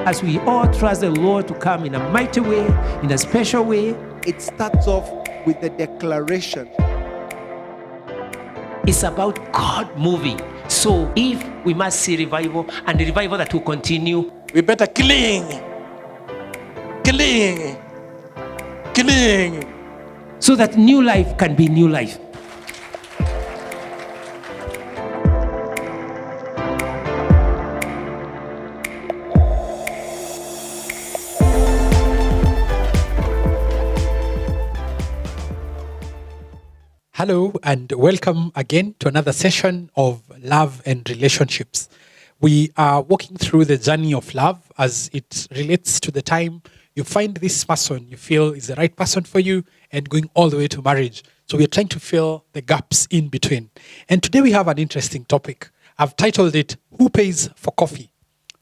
As we all trust the Lord to come in a mighty way, in a special way, it starts off with the declaration. it's about God moving. So if we must see revival, and the revival that will continue, We better cling, so that new life can be new life. Hello and welcome again to another session of Love and Relationships. We are walking through the journey of love as it relates to the time you find this person you feel is the right person for you and going all the way to marriage. So we are trying to fill the gaps in between. And today we have an interesting topic. I've titled it, Who Pays for Coffee?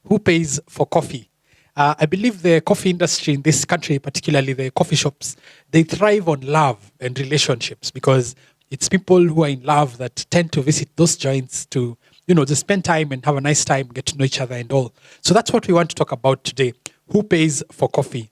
Who pays for coffee? I believe the coffee industry in this country, particularly the coffee shops, they thrive on love and relationships because it's people who are in love that tend to visit those joints to, just spend time and have a nice time, get to know each other and all. So that's what we want to talk about today. Who pays for coffee?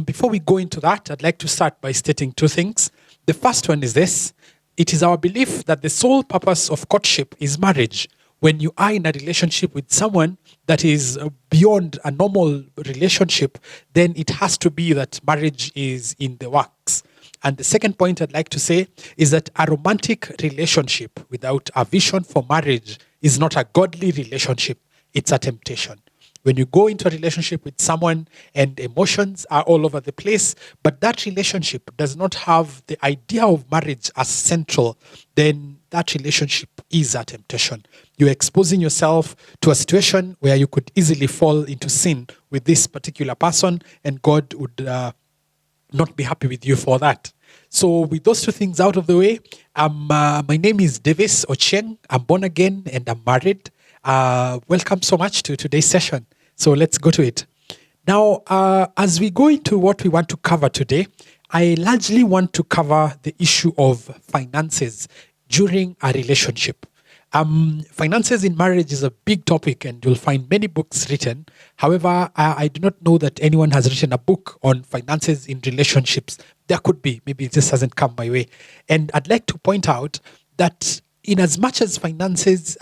Before we go into that, I'd like to start by stating two things. The first one is this. It is our belief that the sole purpose of courtship is marriage. When you are in a relationship with someone that is beyond a normal relationship, then it has to be that marriage is in the works. And the second point I'd like to say is that a romantic relationship without a vision for marriage is not a godly relationship, it's a temptation. When you go into a relationship with someone and emotions are all over the place, but that relationship does not have the idea of marriage as central, then that relationship is a temptation. You're exposing yourself to a situation where you could easily fall into sin with this particular person, and God would not be happy with you for that. So with those two things out of the way, my name is Davis Ochieng. I'm born again and I'm married. Welcome so much to today's session. So let's go to it. Now, as we go into what we want to cover today, I largely want to cover the issue of finances during a relationship. Finances in marriage is a big topic and you'll find many books written. However, I do not know that anyone has written a book on finances in relationships. There could be, maybe it just hasn't come my way. And I'd like to point out that in as much as finances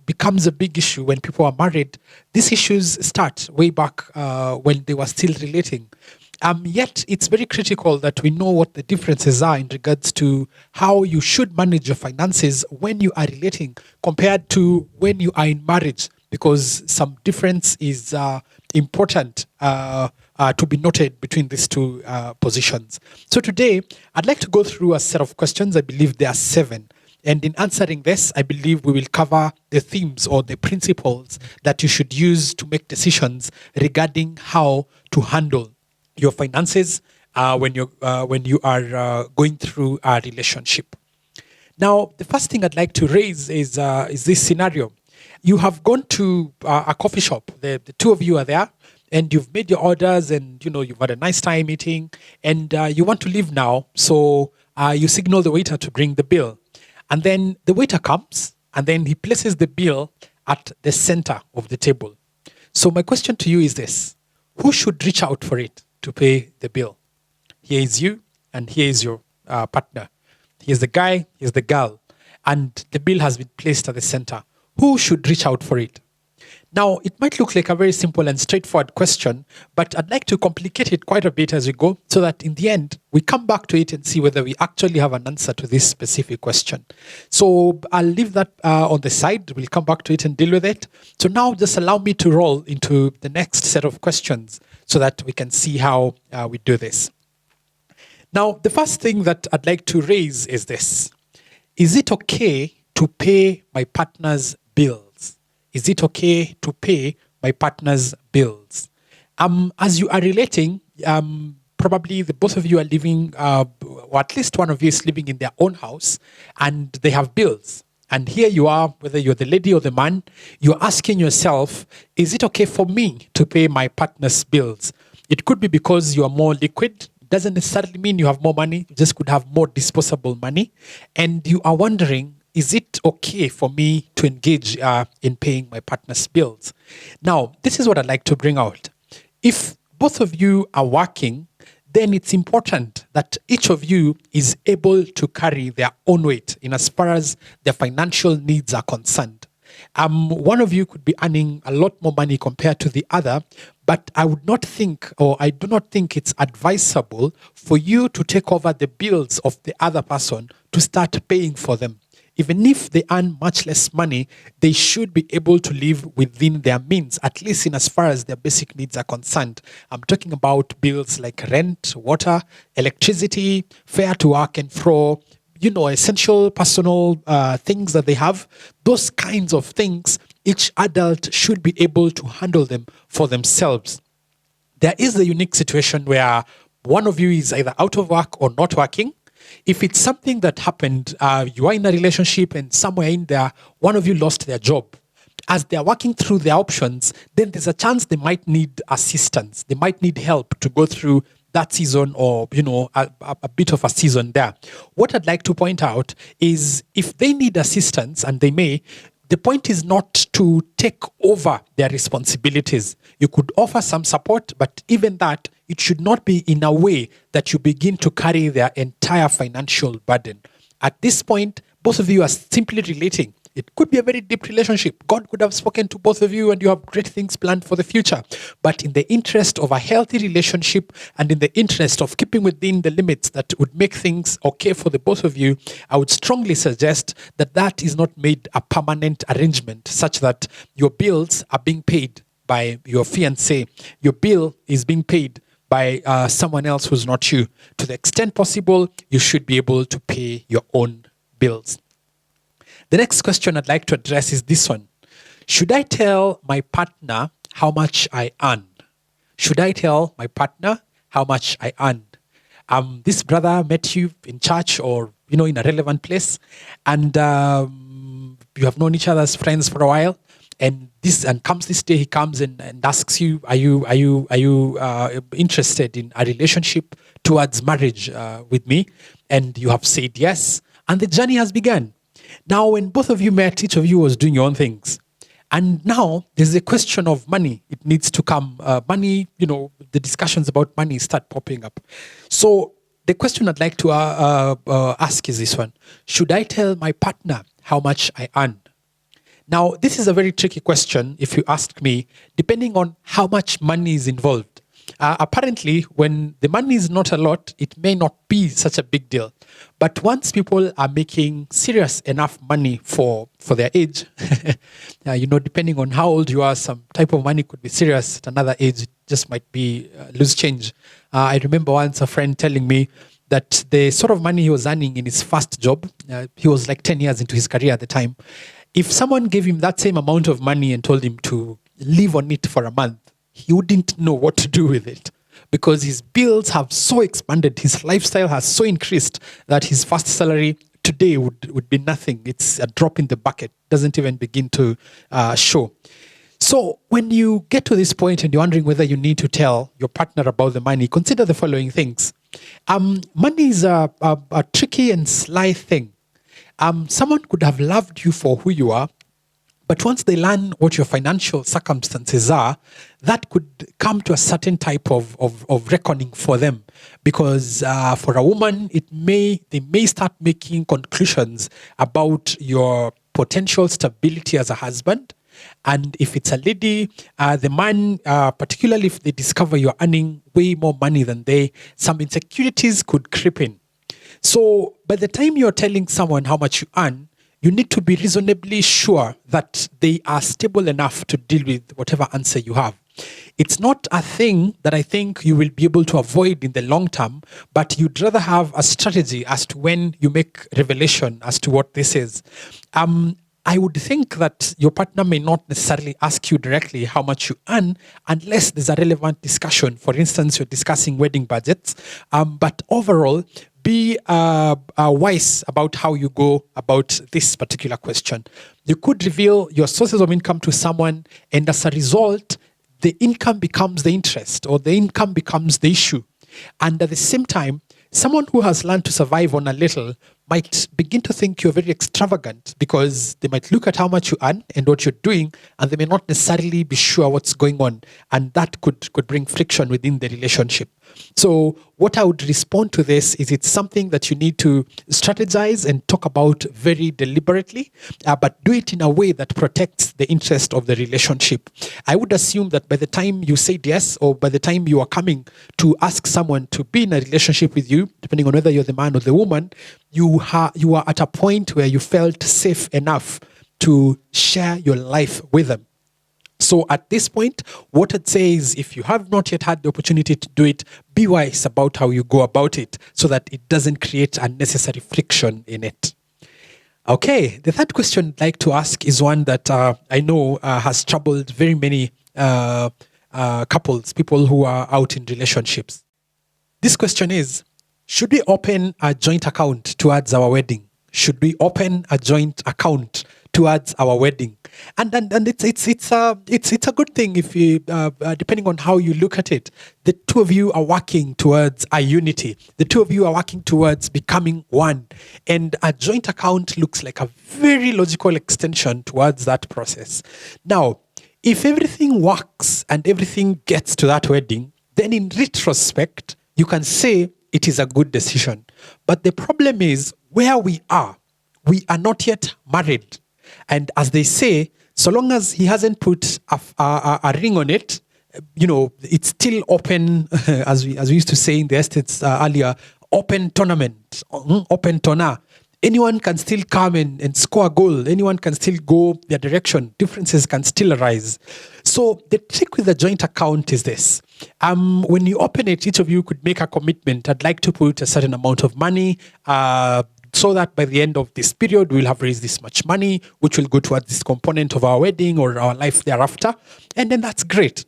becomes a big issue when people are married, these issues start way back when they were still relating. Yet it's very critical that we know what the differences are in regards to how you should manage your finances when you are relating compared to when you are in marriage, because some difference is important to be noted between these two positions. So today, I'd like to go through a set of questions. I believe there are 7. And in answering this, I believe we will cover the themes or the principles that you should use to make decisions regarding how to handle your finances when you are going through a relationship. Now, the first thing I'd like to raise is this scenario. You have gone to a coffee shop. The two of you are there, and you've made your orders, and you've had a nice time eating, and you want to leave now. So you signal the waiter to bring the bill, and then the waiter comes, and then he places the bill at the center of the table. So my question to you is this: who should reach out for it to pay the bill? Here is you, and here is your partner. Here's the guy, here's the girl, and the bill has been placed at the center. Who should reach out for it? Now, it might look like a very simple and straightforward question, but I'd like to complicate it quite a bit as we go, so that in the end, we come back to it and see whether we actually have an answer to this specific question. So I'll leave that on the side. We'll come back to it and deal with it. So now just allow me to roll into the next set of questions so that we can see how we do this. Now, the first thing that I'd like to raise is this. Is it okay to pay my partner's bills? Is it okay to pay my partner's bills? As you are relating, probably the both of you are living, or at least one of you is living in their own house, and they have bills. And here you are, whether you're the lady or the man, you're asking yourself, is it okay for me to pay my partner's bills? It could be because you are more liquid. Doesn't necessarily mean you have more money. You just could have more disposable money. And you are wondering, is it okay for me to engage in paying my partner's bills? Now, this is what I'd like to bring out. if both of you are working, then it's important that each of you is able to carry their own weight in as far as their financial needs are concerned. One of you could be earning a lot more money compared to the other, but I would not think, or I do not think it's advisable for you to take over the bills of the other person to start paying for them. Even if they earn much less money, they should be able to live within their means, at least in as far as their basic needs are concerned. I'm talking about bills like rent, water, electricity, fare to work and fro, essential personal things that they have. Those kinds of things, each adult should be able to handle them for themselves. There is a unique situation where one of you is either out of work or not working. If it's something that happened, you are in a relationship and somewhere in there, one of you lost their job. As they're working through their options, then there's a chance they might need assistance. They might need help to go through that season, or a bit of a season there. What I'd like to point out is if they need assistance, and they may, the point is not to take over their responsibilities. You could offer some support, but even that, it should not be in a way that you begin to carry their entire financial burden. At this point, both of you are simply relating. It could be a very deep relationship. God could have spoken to both of you and you have great things planned for the future. But in the interest of a healthy relationship and in the interest of keeping within the limits that would make things okay for the both of you, I would strongly suggest that that is not made a permanent arrangement such that your bills are being paid by your fiancé. Your bill is being paid by someone else who's not you. To the extent possible, you should be able to pay your own bills. The next question I'd like to address is this one. Should I tell my partner how much I earn? Should I tell my partner how much I earn? This brother met you in church or, in a relevant place, and you have known each other as friends for a while. And comes this day, he comes and asks you, are you interested in a relationship towards marriage with me? And you have said yes, and the journey has begun. Now, when both of you met, each of you was doing your own things. And now there's a question of money. It needs to come. Money, the discussions about money start popping up. So the question I'd like to ask is this one. Should I tell my partner how much I earn? Now, this is a very tricky question, if you ask me, depending on how much money is involved. Apparently, when the money is not a lot, it may not be such a big deal. But once people are making serious enough money for their age, depending on how old you are, some type of money could be serious. At another age, it just might be loose change. I remember once a friend telling me that the sort of money he was earning in his first job, he was like 10 years into his career at the time. If someone gave him that same amount of money and told him to live on it for a month, he wouldn't know what to do with it because his bills have so expanded, his lifestyle has so increased that his first salary today would be nothing. It's a drop in the bucket, doesn't even begin to show. So when you get to this point and you're wondering whether you need to tell your partner about the money, consider the following things. Money is a tricky and sly thing. Someone could have loved you for who you are, but once they learn what your financial circumstances are, that could come to a certain type of reckoning for them. Because for a woman, they may start making conclusions about your potential stability as a husband. And if it's a lady, the man, particularly if they discover you're earning way more money than some insecurities could creep in. So by the time you're telling someone how much you earn, you need to be reasonably sure that they are stable enough to deal with whatever answer you have. It's not a thing that I think you will be able to avoid in the long term, but you'd rather have a strategy as to when you make revelation as to what this is. I would think that your partner may not necessarily ask you directly how much you earn unless there's a relevant discussion. For instance, you're discussing wedding budgets. But overall, be wise about how you go about this particular question. You could reveal your sources of income to someone, and as a result, the income becomes the interest or the income becomes the issue. And at the same time, someone who has learned to survive on a little might begin to think you're very extravagant because they might look at how much you earn and what you're doing, and they may not necessarily be sure what's going on. And that could bring friction within the relationship. So what I would respond to this is it's something that you need to strategize and talk about very deliberately, but do it in a way that protects the interest of the relationship. I would assume that by the time you said yes, or by the time you are coming to ask someone to be in a relationship with you, depending on whether you're the man or the woman, you are at a point where you felt safe enough to share your life with them. So at this point, what I'd say is if you have not yet had the opportunity to do it, be wise about how you go about it so that it doesn't create unnecessary friction in it. Okay, the third question I'd like to ask is one that I know has troubled very many couples, people who are out in relationships. This question is, should we open a joint account towards our wedding? Should we open a joint account towards our wedding? And it's a good thing if you, depending on how you look at it, the two of you are working towards a unity. The two of you are working towards becoming one. And a joint account looks like a very logical extension towards that process. Now, if everything works and everything gets to that wedding, then in retrospect, you can say it is a good decision. But the problem is where we are not yet married. And as they say, so long as he hasn't put a ring on it, it's still open, as we used to say in the estates earlier, open tournament, open tournament. Anyone can still come and score a goal. Anyone can still go their direction. Differences can still arise. So the trick with the joint account is this. When you open it, each of you could make a commitment. I'd like to put a certain amount of money so that by the end of this period, we'll have raised this much money, which will go towards this component of our wedding or our life thereafter. And then that's great.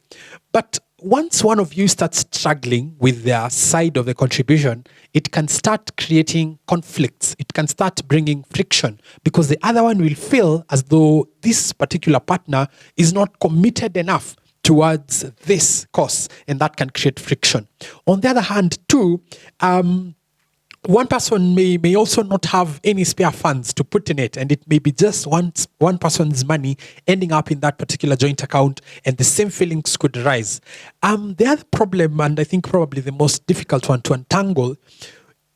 But once one of you starts struggling with their side of the contribution, it can start creating conflicts. It can start bringing friction because the other one will feel as though this particular partner is not committed enough towards this cause, and that can create friction. On the other hand, too, one person may also not have any spare funds to put in it, and it may be just one person's money ending up in that particular joint account, and the same feelings could arise. The other problem, and I think probably the most difficult one to untangle,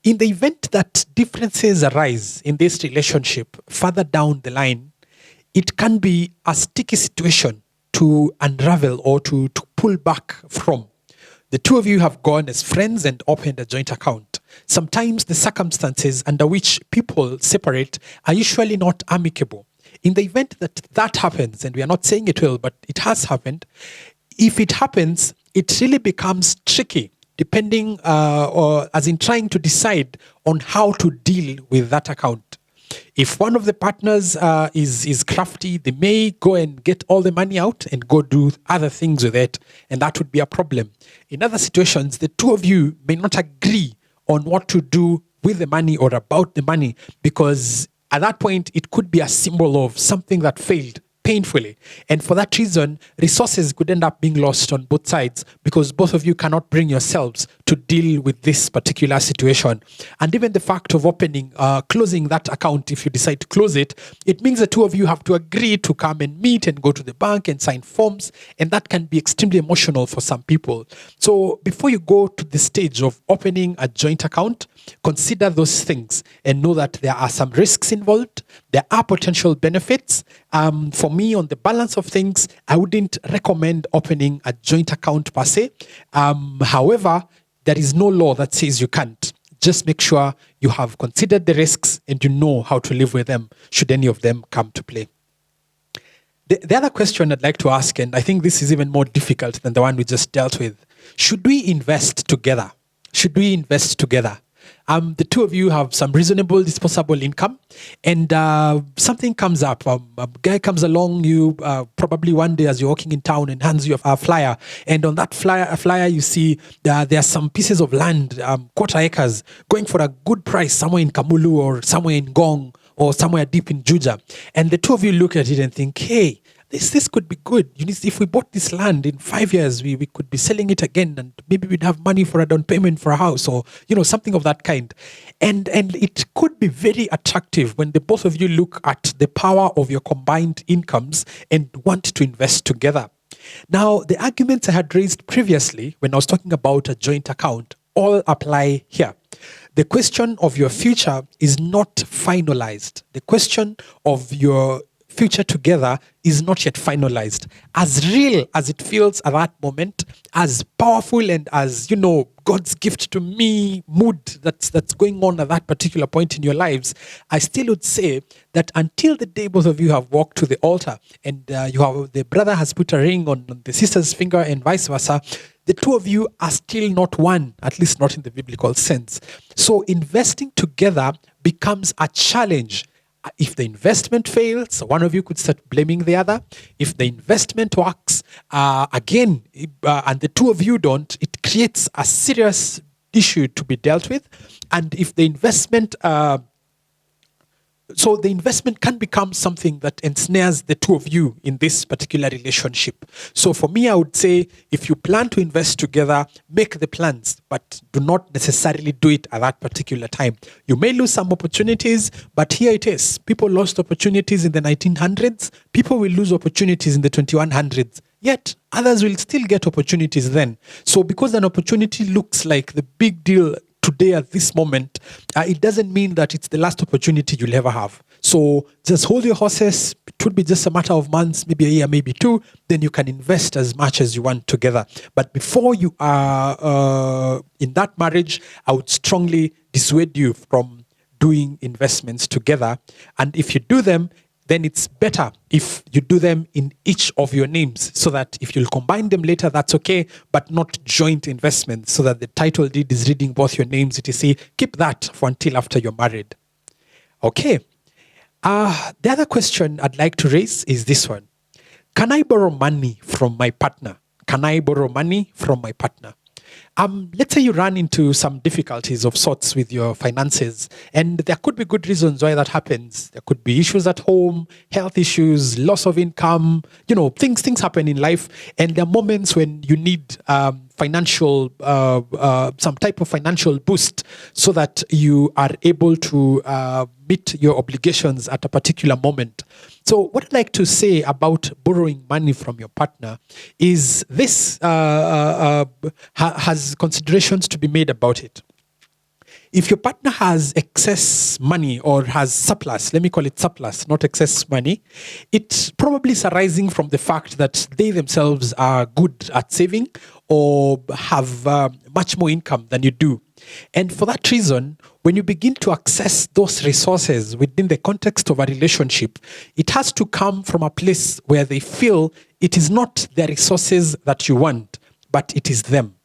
in the event that differences arise in this relationship further down the line, it can be a sticky situation to unravel or to pull back from. The two of you have gone as friends and opened a joint account. Sometimes the circumstances under which people separate are usually not amicable. In the event that that happens, and we are not saying it will, but it has happened, if it happens, it really becomes tricky, depending, or as in trying to decide on how to deal with that account. If one of the partners is crafty, they may go and get all the money out and go do other things with it, and that would be a problem. In other situations, the two of you may not agree on what to do with the money or about the money, because at that point, it could be a symbol of something that failed painfully. And for that reason, resources could end up being lost on both sides because both of you cannot bring yourselves to deal with this particular situation. And even the fact of closing that account, if you decide to close it, it means the two of you have to agree to come and meet and go to the bank and sign forms. And that can be extremely emotional for some people. So before you go to the stage of opening a joint account, consider those things and know that there are some risks involved. There are potential benefits. For me, on the balance of things, I wouldn't recommend opening a joint account per se. However, there is no law that says you can't. Just make sure you have considered the risks and you know how to live with them should any of them come to play. The other question I'd like to ask, and I think this is even more difficult than the one we just dealt with, should we invest together? Should we invest together? The two of you have some reasonable disposable income, and something comes up. A guy comes along, you probably one day as you're walking in town and hands you a flyer, and on that flyer you see there are some pieces of land, quarter acres, going for a good price somewhere in Kamulu or somewhere in Gong or somewhere deep in Juja. And the two of you look at it and think, hey, this could be good. If we bought this land in 5 years, we could be selling it again, and maybe we'd have money for a down payment for a house, or something of that kind. And it could be very attractive when the both of you look at the power of your combined incomes and want to invest together. Now, the arguments I had raised previously when I was talking about a joint account all apply here. The question of your future is not finalized. The question of your future together is not yet finalized. As real as it feels at that moment, as powerful and as, God's gift to me mood that's going on at that particular point in your lives, I still would say that until the day both of you have walked to the altar and the brother has put a ring on the sister's finger and vice versa, the two of you are still not one, at least not in the biblical sense. So investing together becomes a challenge. If the investment fails, one of you could start blaming the other. If the investment works, and the two of you don't, it creates a serious issue to be dealt with. And if the investment So the investment can become something that ensnares the two of you in this particular relationship. So for me, I would say if you plan to invest together, make the plans, but do not necessarily do it at that particular time. You may lose some opportunities, but here it is. People lost opportunities in the 1900s. People will lose opportunities in the 2100s. Yet others will still get opportunities then. So because an opportunity looks like the big deal today at this moment, it doesn't mean that it's the last opportunity you'll ever have. So just hold your horses. It would be just a matter of months, maybe a year, maybe two. Then you can invest as much as you want together. But before you are in that marriage, I would strongly dissuade you from doing investments together. And if you do them, then it's better if you do them in each of your names, so that if you'll combine them later, that's okay, but not joint investments, so that the title deed is reading both your names, etc. Keep that for until after you're married. Okay. The other question I'd like to raise is this one. Can I borrow money from my partner? Can I borrow money from my partner? Let's say you run into some difficulties of sorts with your finances, and there could be good reasons why that happens. There could be issues at home, health issues, loss of income, things happen in life, and there are moments when you need financial, some type of financial boost so that you are able to meet your obligations at a particular moment. So what I'd like to say about borrowing money from your partner is this has considerations to be made about it. If your partner has excess money or has surplus, let me call it surplus, not excess money, it probably is arising from the fact that they themselves are good at saving or have much more income than you do. And for that reason, when you begin to access those resources within the context of a relationship, it has to come from a place where they feel it is not their resources that you want, but it is them.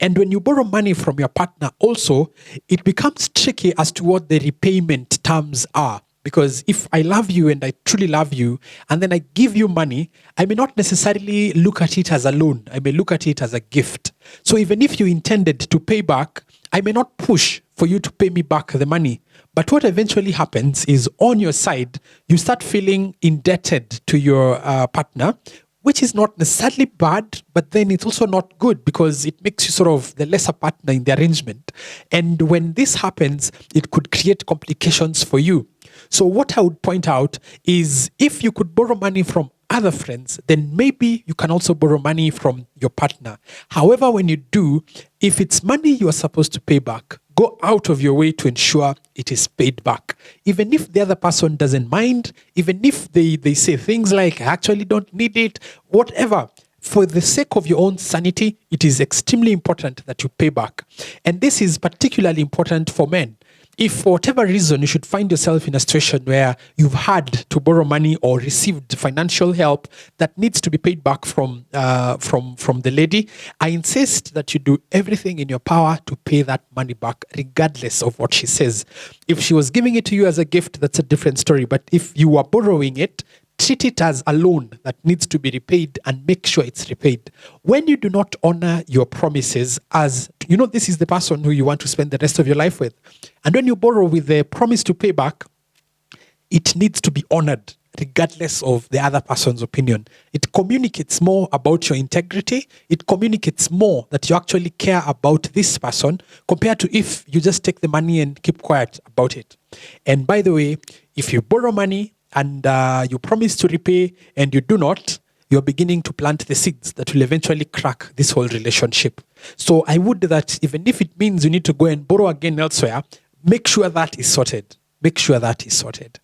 And when you borrow money from your partner also, it becomes tricky as to what the repayment terms are. Because if I love you and I truly love you, and then I give you money, I may not necessarily look at it as a loan. I may look at it as a gift. So even if you intended to pay back, I may not push for you to pay me back the money. But what eventually happens is on your side, you start feeling indebted to your partner, which is not necessarily bad, but then it's also not good because it makes you sort of the lesser partner in the arrangement. And when this happens, it could create complications for you. So what I would point out is if you could borrow money from other friends, then maybe you can also borrow money from your partner. However, when you do, if it's money you are supposed to pay back, go out of your way to ensure it is paid back. Even if the other person doesn't mind, even if they say things like, I actually don't need it, whatever. For the sake of your own sanity, it is extremely important that you pay back. And this is particularly important for men. If for whatever reason you should find yourself in a situation where you've had to borrow money or received financial help that needs to be paid back from the lady, I insist that you do everything in your power to pay that money back, regardless of what she says. If she was giving it to you as a gift, that's a different story. But if you are borrowing it, treat it as a loan that needs to be repaid and make sure it's repaid. When you do not honor your promises, as you know, this is the person who you want to spend the rest of your life with. And when you borrow with the promise to pay back, it needs to be honored, regardless of the other person's opinion. It communicates more about your integrity. It communicates more that you actually care about this person compared to if you just take the money and keep quiet about it. And by the way, if you borrow money and you promise to repay and you do not, you're beginning to plant the seeds that will eventually crack this whole relationship. So I would that even if it means you need to go and borrow again elsewhere, make sure that is sorted. Make sure that is sorted.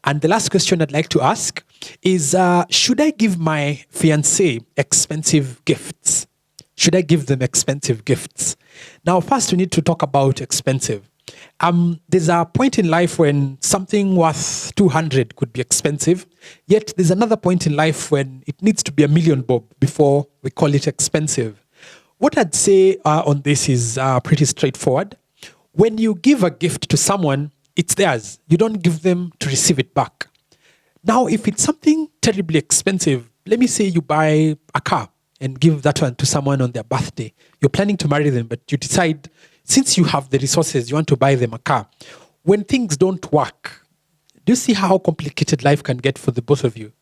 And the last question I'd like to ask is, should I give my fiancé expensive gifts? Should I give them expensive gifts? Now, first we need to talk about expensive. There's a point in life when something worth 200 could be expensive, yet there's another point in life when it needs to be $1 million bob before we call it expensive. What I'd say on this is pretty straightforward. When you give a gift to someone, it's theirs. You don't give them to receive it back. Now, if it's something terribly expensive, let me say you buy a car and give that one to someone on their birthday. You're planning to marry them, but you decide, since you have the resources, you want to buy them a car. When things don't work, do you see how complicated life can get for the both of you?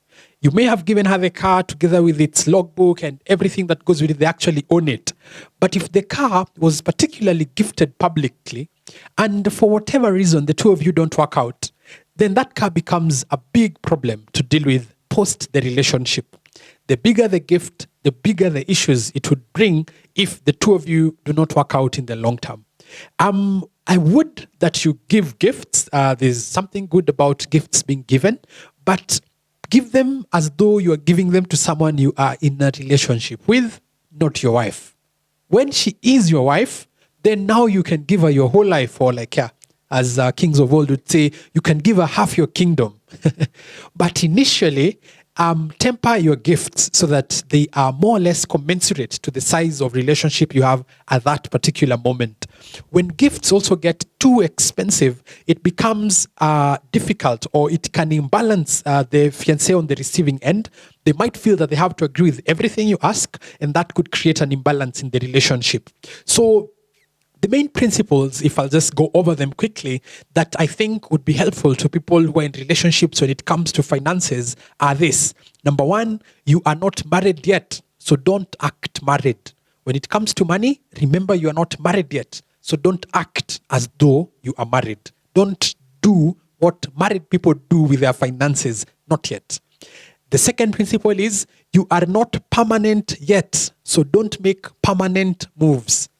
You may have given her the car together with its logbook and everything that goes with it. They actually own it. But if the car was particularly gifted publicly, and for whatever reason the two of you don't work out, then that car becomes a big problem to deal with post the relationship. The bigger the gift, the bigger the issues it would bring if the two of you do not work out in the long term. I would that you give gifts. There's something good about gifts being given, but give them as though you are giving them to someone you are in a relationship with, not your wife. When she is your wife, then now you can give her your whole life, or like, as kings of old would say, you can give her half your kingdom. But initially, temper your gifts so that they are more or less commensurate to the size of relationship you have at that particular moment. When gifts also get too expensive, it becomes difficult, or it can imbalance the fiancé on the receiving end. They might feel that they have to agree with everything you ask, and that could create an imbalance in the relationship. So the main principles, if I'll just go over them quickly, that I think would be helpful to people who are in relationships when it comes to finances are this. Number one, you are not married yet, so don't act married. When it comes to money, remember you are not married yet, so don't act as though you are married. Don't do what married people do with their finances, not yet. The second principle is you are not permanent yet, so don't make permanent moves.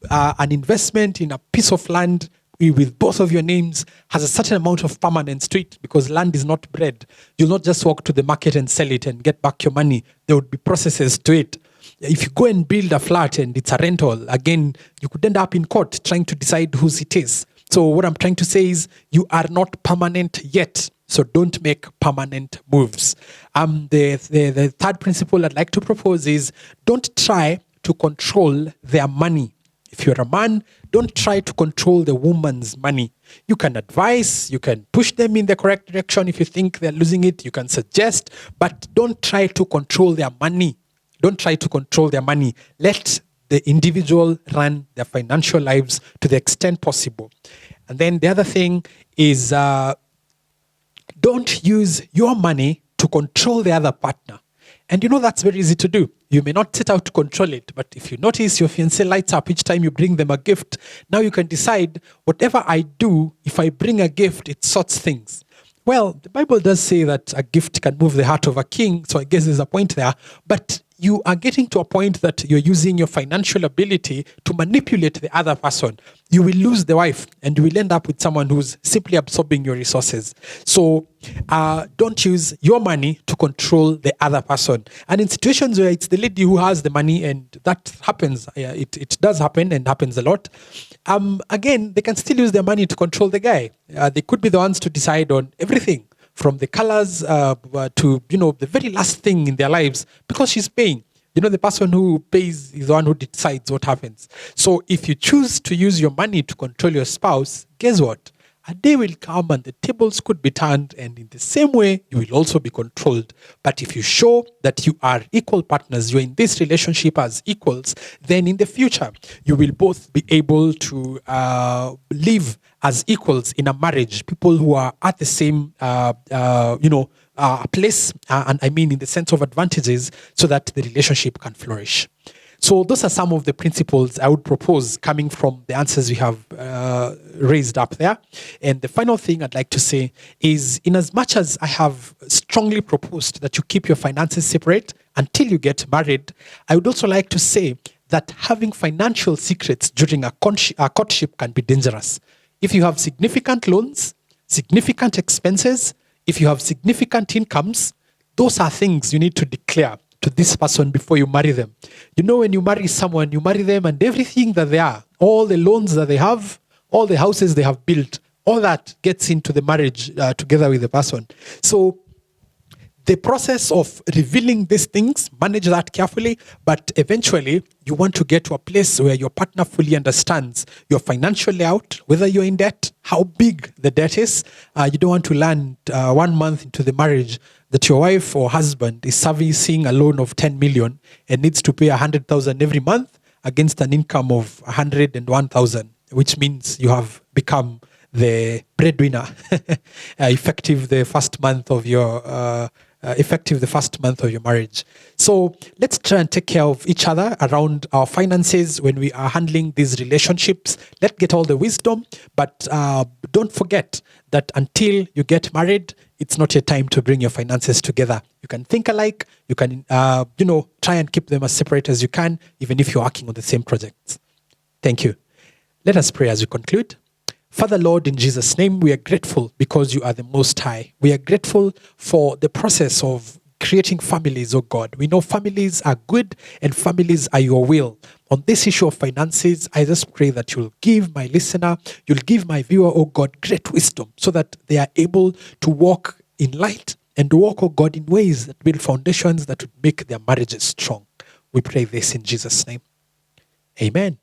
An investment in a piece of land with both of your names has a certain amount of permanence to it, because land is not bread. You'll not just walk to the market and sell it and get back your money. There would be processes to it. If you go and build a flat and it's a rental, again, you could end up in court trying to decide whose it is. So what I'm trying to say is you are not permanent yet, so don't make permanent moves. The third principle I'd like to propose is don't try to control their money. If you're a man, don't try to control the woman's money. You can advise, you can push them in the correct direction if you think they're losing it, you can suggest, but don't try to control their money. Don't try to control their money. Let the individual run their financial lives to the extent possible. And then the other thing is don't use your money to control the other partner. And you know that's very easy to do. You may not set out to control it, but if you notice your fiancé lights up each time you bring them a gift, now you can decide, whatever I do, if I bring a gift, it sorts things. Well, the Bible does say that a gift can move the heart of a king, so I guess there's a point there. But you are getting to a point that you're using your financial ability to manipulate the other person. You will lose the wife, and you will end up with someone who's simply absorbing your resources. So don't use your money to control the other person. And in situations where it's the lady who has the money, and that happens, it does happen and happens a lot, again, they can still use their money to control the guy. They could be the ones to decide on everything, from the colors to, the very last thing in their lives, because she's paying. The person who pays is the one who decides what happens. So if you choose to use your money to control your spouse, guess what? A day will come and the tables could be turned, and in the same way, you will also be controlled. But if you show that you are equal partners, you're in this relationship as equals, then in the future, you will both be able to live as equals in a marriage. People who are at the same, a place, and I mean in the sense of advantages, so that the relationship can flourish. So those are some of the principles I would propose coming from the answers we have raised up there. And the final thing I'd like to say is, in as much as I have strongly proposed that you keep your finances separate until you get married, I would also like to say that having financial secrets during a courtship can be dangerous. If you have significant loans, significant expenses, if you have significant incomes, those are things you need to declare to this person before you marry them. You know, when you marry someone, you marry them and everything that they are, all the loans that they have, all the houses they have built, all that gets into the marriage together with the person. So the process of revealing these things, manage that carefully, but eventually you want to get to a place where your partner fully understands your financial layout, whether you're in debt, how big the debt is. You don't want to land 1 month into the marriage that your wife or husband is servicing a loan of 10 million and needs to pay 100,000 every month against an income of 101,000, which means you have become the breadwinner effective the first month of your marriage. So let's try and take care of each other around our finances when we are handling these relationships. Let's get all the wisdom, but don't forget that until you get married, it's not your time to bring your finances together. You can think alike. You can, try and keep them as separate as you can, even if you're working on the same projects. Thank you. Let us pray as we conclude. Father, Lord, in Jesus' name, we are grateful because you are the Most High. We are grateful for the process of creating families, oh God. We know families are good and families are your will. On this issue of finances, I just pray that you'll give my listener, you'll give my viewer, oh God, great wisdom so that they are able to walk in light and walk, oh God, in ways that build foundations that would make their marriages strong. We pray this in Jesus' name. Amen.